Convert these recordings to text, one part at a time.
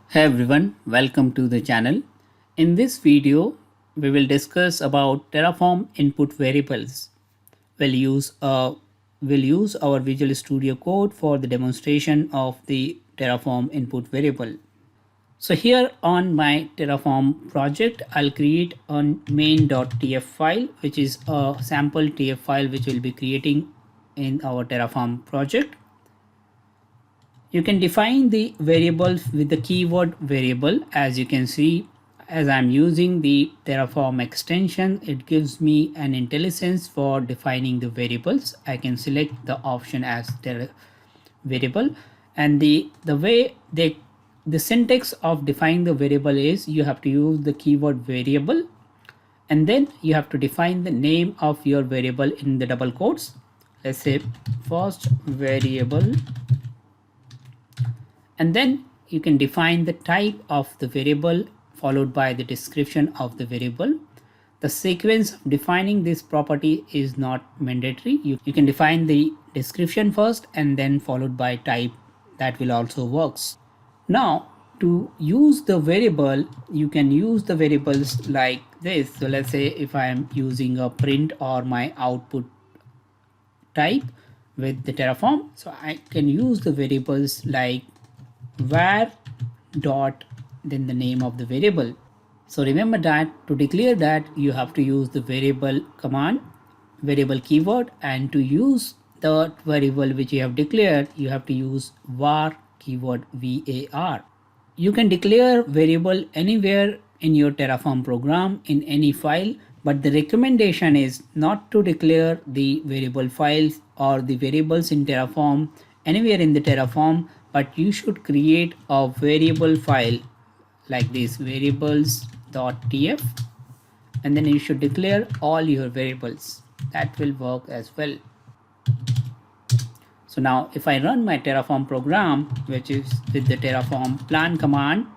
Hey everyone, welcome to the channel. In this video, we will discuss about Terraform input variables. We'll use our Visual Studio Code for the demonstration of the Terraform input variable. So here on my Terraform project, I'll create a main.tf file, which is a sample TF file which we'll be creating in our Terraform project. You can define the variables with the keyword variable. As you can see, as I'm using the Terraform extension, it gives me an IntelliSense for defining the variables. I can select the option as variable, and the way the syntax of defining the variable is you have to use the keyword variable, and then you have to define the name of your variable in the double quotes. Let's say first variable, and then you can define the type of the variable followed by the description of the variable. The sequence of defining this property is not mandatory. You can define the description first and then followed by type. That will also works. Now to use the variable, you can use the variables like this. So let's say if I am using a print or my output type with the Terraform, so I can use the variables like var dot then the name of the variable. So remember that to declare that you have to use the variable command, variable keyword, and to use the variable which you have declared, you have to use var keyword var. You can declare variable anywhere in your Terraform program in any file, but the recommendation is not to declare the variable files or the variables in Terraform anywhere in the Terraform, but you should create a variable file like this variables.tf, and then you should declare all your variables. That will work as well. So now if I run my Terraform program, which is with the Terraform plan command,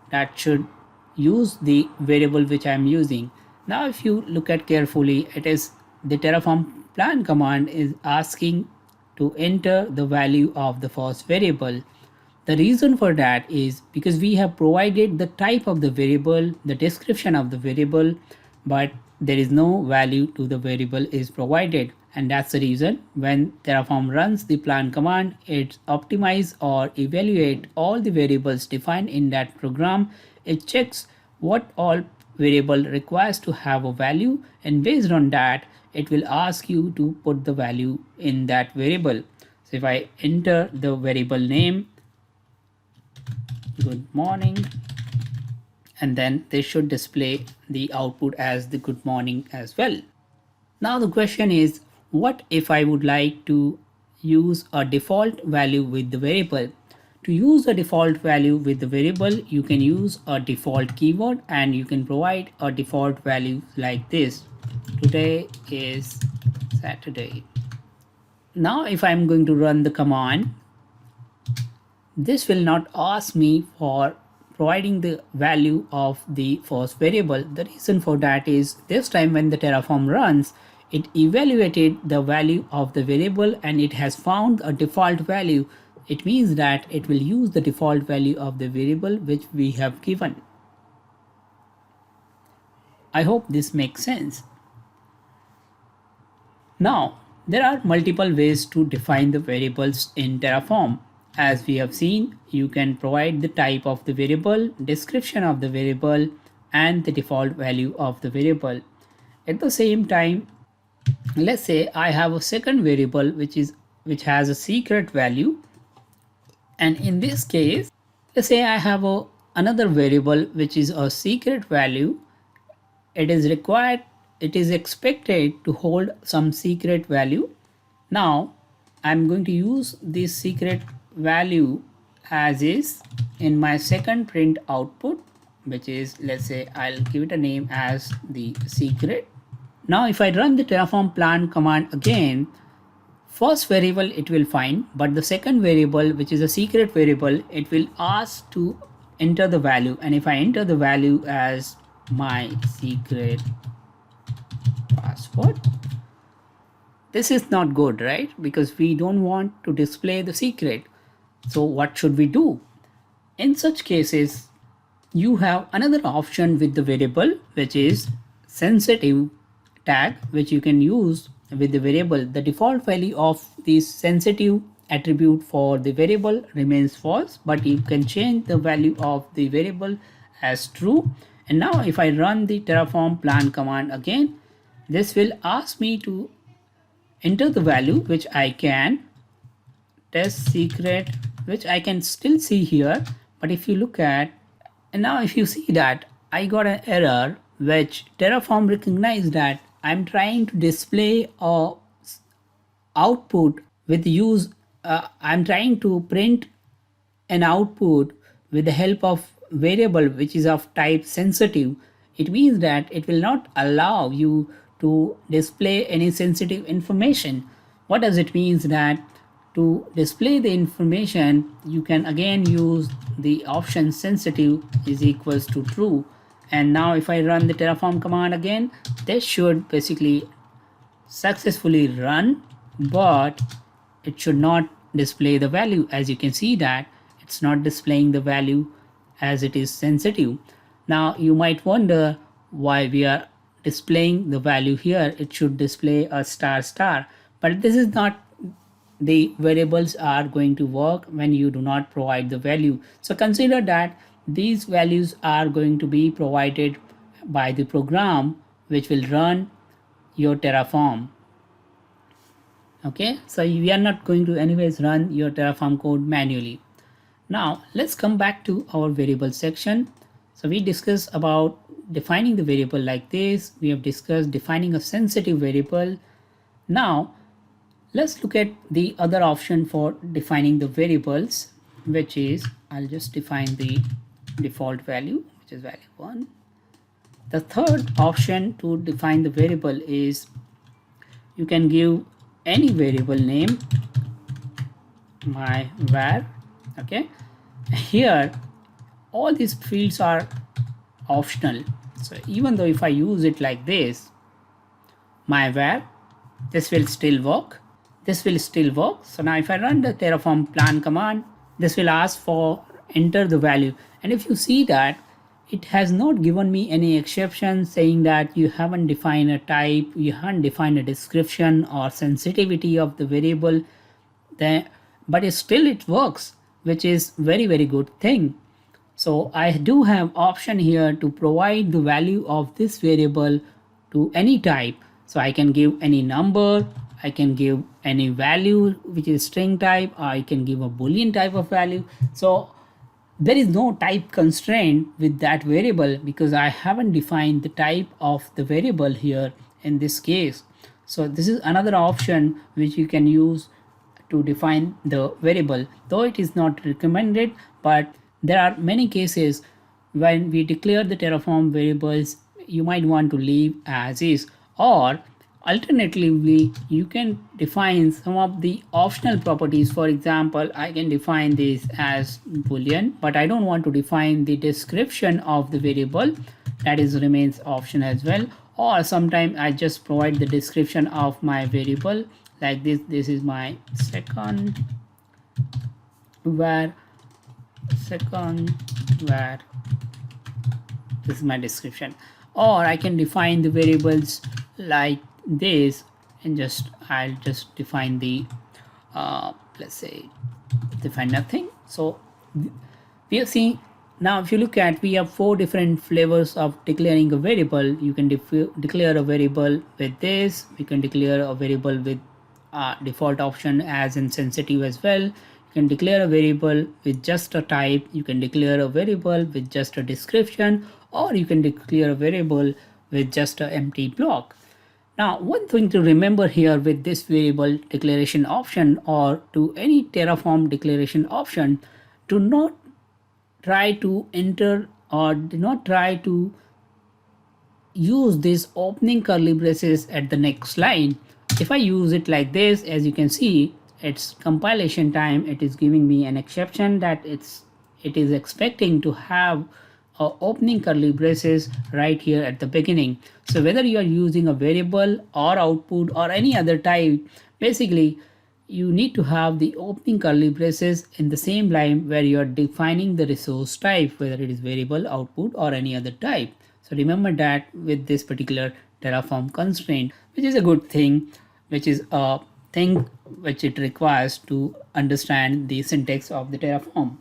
that should use the variable which I am using. Now if you look at carefully, it is the Terraform plan command is asking to enter the value of the first variable. The reason for that is because we have provided the type of the variable, the description of the variable, but there is no value to the variable is provided. And that's the reason when Terraform runs the plan command, it optimize or evaluate all the variables defined in that program. It checks what all variable requires to have a value, and based on that, it will ask you to put the value in that variable. So if I enter the variable name, good morning, and then they should display the output as the good morning as well. Now the question is, what if I would like to use a default value with the variable? To use a default value with the variable, you can use a default keyword and you can provide a default value like this. Today is Saturday. Now if I'm going to run the command, this will not ask me for providing the value of the first variable. The reason for that is this time when the Terraform runs, it evaluated the value of the variable and it has found a default value. It means that it will use the default value of the variable which we have given. I hope this makes sense. Now, there are multiple ways to define the variables in Terraform. As we have seen, you can provide the type of the variable, description of the variable, and the default value of the variable. At the same time, let's say I have a second variable which has a secret value, and in this case, let's say I have another variable which is a secret value. It is expected to hold some secret value. Now I'm going to use this secret value as is in my second print output, which is, let's say I'll give it a name as the secret. Now if I run the Terraform plan command again, first variable it will find, but the second variable, which is a secret variable, it will ask to enter the value. And if I enter the value as my secret password, this is not good, right? Because we don't want to display the secret. So what should we do? In such cases, you have another option with the variable, which is sensitive tag, which you can use with the variable. The default value of this sensitive attribute for the variable remains false, but you can change the value of the variable as true. And now if I run the Terraform plan command again, this will ask me to enter the value, which I can test secret, which I can still see here. But if you look at, and now if you see that I got an error, which Terraform recognized that I'm trying to display a output with use, I'm trying to print an output with the help of variable which is of type sensitive. It means that it will not allow you to display any sensitive information. What does it means? That to display the information, you can again use the option sensitive is equals to true. And now if I run the Terraform command again, this should basically successfully run, but it should not display the value. As you can see that it's not displaying the value as it is sensitive. Now you might wonder why we are displaying the value here. It should display a star star, but this is not the variables are going to work when you do not provide the value. So consider that these values are going to be provided by the program which will run your Terraform. Okay, so we are not going to anyways run your Terraform code manually. Now let's come back to our variable section. So we discussed about defining the variable like this. We have discussed defining a sensitive variable. Now let's look at the other option for defining the variables, which is, I'll just define the default value, which is value 1. The third option to define the variable is you can give any variable name, my var. Okay, here all these fields are optional. So even though if I use it like this, my var, this will still work. This will still work. So now if I run the Terraform plan command, this will ask for enter the value. And if you see that it has not given me any exception saying that you haven't defined a type, you haven't defined a description or sensitivity of the variable, then, but still it works, which is very good thing. So I do have option here to provide the value of this variable to any type. So I can give any number, I can give any value which is string type, or I can give a boolean type of value. So there is no type constraint with that variable because I haven't defined the type of the variable here in this case. So this is another option which you can use to define the variable, though it is not recommended, but there are many cases when we declare the Terraform variables, you might want to leave as is, or alternatively you can define some of the optional properties. For example, I can define this as boolean, but I don't want to define the description of the variable. That is remains option as well. Or sometimes I just provide the description of my variable like this. This is my second var, this is my description. Or I can define the variables like this, and I'll just define the let's say define nothing. So we are seeing now, if you look at, we have 4 different flavors of declaring a variable. You can declare a variable with this, we can declare a variable with default option as insensitive as well. You can declare a variable with just a type, you can declare a variable with just a description, or you can declare a variable with just an empty block. Now, one thing to remember here with this variable declaration option or to any Terraform declaration option, do not try to enter or do not try to use this opening curly braces at the next line. If I use it like this, as you can see, it's compilation time, it is giving me an exception that it is expecting to have opening curly braces right here at the beginning. So whether you are using a variable or output or any other type, basically you need to have the opening curly braces in the same line where you are defining the resource type, whether it is variable, output, or any other type. So remember that with this particular Terraform constraint, which is a good thing, which is a thing which it requires to understand the syntax of the Terraform.